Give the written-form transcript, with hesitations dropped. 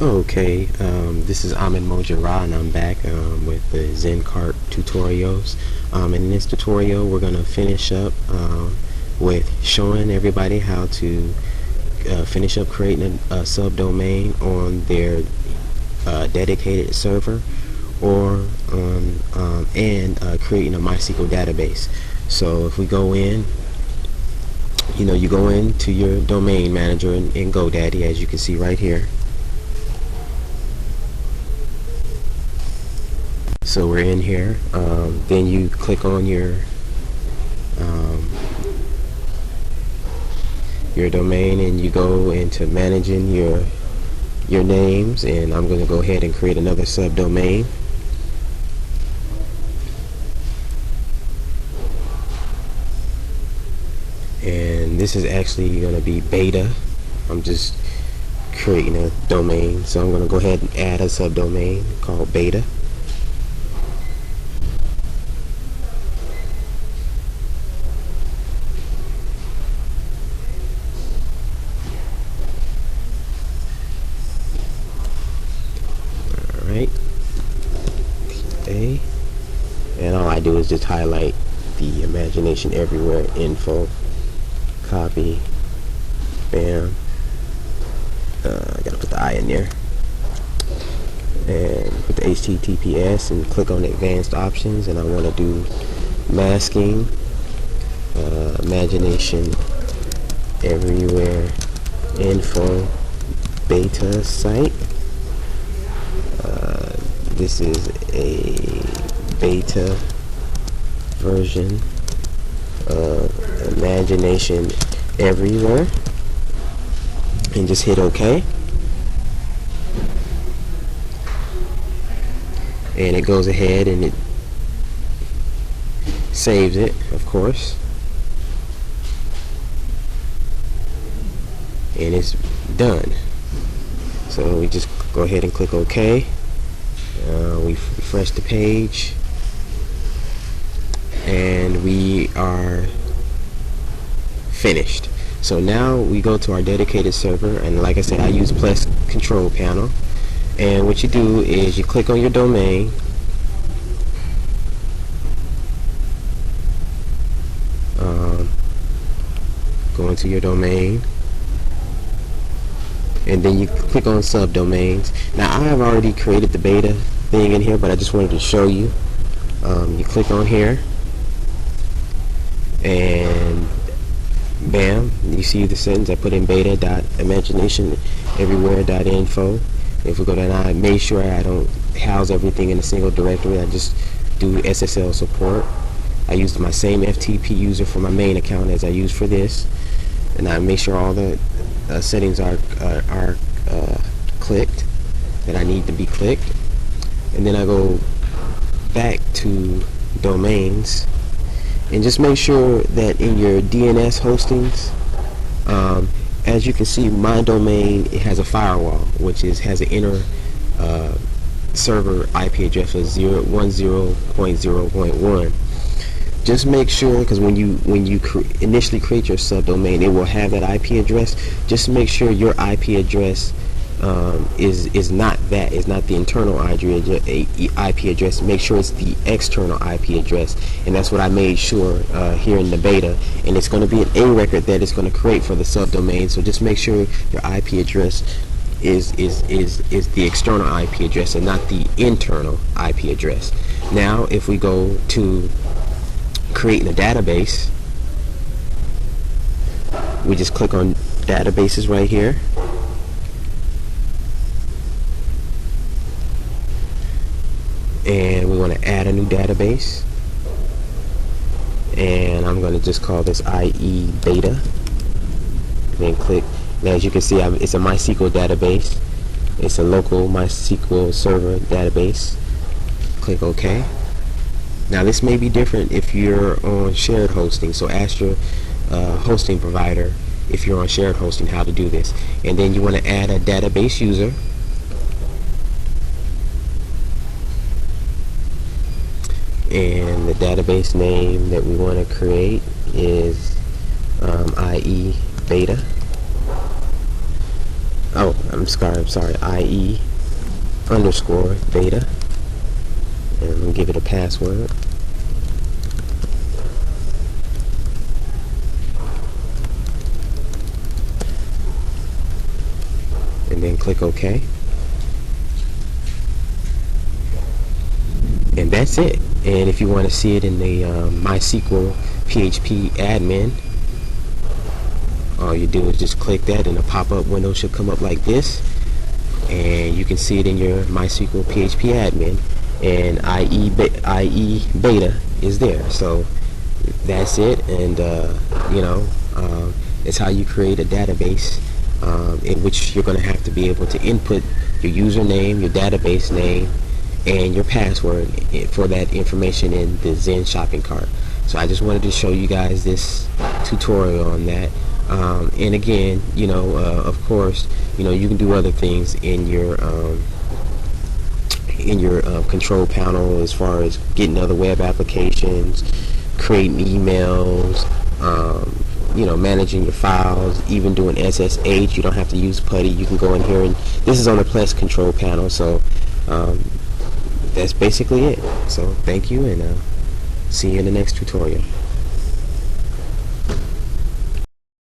Okay, this is Ahmed Mojara, and I'm back with the Zend cart tutorials. In this tutorial, we're going to finish up with showing everybody how to finish up creating a subdomain on their dedicated server, or creating a MySQL database. So if we go in, you go into your domain manager in GoDaddy, as you can see right here. So we're in here. Then you click on your domain, and you go into managing your names, and I'm going to go ahead and create another subdomain. And this is actually going to be beta. I'm just creating a domain, so I'm going to go ahead and add a subdomain called beta. Alright, okay, and all I do is just highlight the imagination everywhere info, copy, bam, I gotta put the I in there, and put the HTTPS and click on advanced options, and I want to do masking, imagination everywhere info beta site. This is a beta version of imagination everywhere, and just hit OK, and it goes ahead and it saves it, of course, and it's done. So we just go ahead and click OK. We refresh the page, and we are finished. So now we go to our dedicated server, and like I said, I use Plesk control panel. And what you do is you click on your domain, go into your domain, and then you click on subdomains. Now I have already created the beta thing in here, but I just wanted to show you. You click on here, and bam, you see the sentence I put in beta.imaginationeverywhere.info. If we go down, I made sure I don't house everything in a single directory. I just do SSL support. I used my same FTP user for my main account as I use for this, and I make sure all the settings are clicked that I need to be clicked, and then I go back to domains, and just make sure that in your DNS hostings, as you can see, my domain, it has a firewall, which has an inner server IP address of 10.0.1. Just make sure, because when you initially create your subdomain, it will have that IP address. Just make sure your IP address is not the internal IP address. Make sure it's the external IP address, and that's what I made sure here in the beta. And it's going to be an A record that it's going to create for the subdomain. So just make sure your IP address is the external IP address and not the internal IP address. Now, if we go to creating a database, we just click on databases right here, and we want to add a new database, and I'm going to just call this IE beta, then click. Now, as you can see, it's a MySQL database. It's a local MySQL server database. Click OK. Now, this may be different if you're on shared hosting, so ask your hosting provider if you're on shared hosting how to do this. And then you want to add a database user, and the database name that we want to create is IE beta. oh, I'm sorry, IE underscore beta, and I'm gonna give it a password. And then click OK. And that's it. And if you want to see it in the MySQL PHP admin, all you do is just click that and a pop-up window should come up like this, and you can see it in your MySQL PHP admin, and IE beta is there. So that's it. And it's how you create a database in which you're going to have to be able to input your username, your database name, and your password for that information in the Zend shopping cart. So I just wanted to show you guys this tutorial on that. And again, of course, you can do other things in your control panel as far as getting other web applications, creating emails, managing your files, even doing SSH. You don't have to use PuTTY. You can go in here, and this is on the Plesk control panel. So that's basically it. So thank you, and see you in the next tutorial.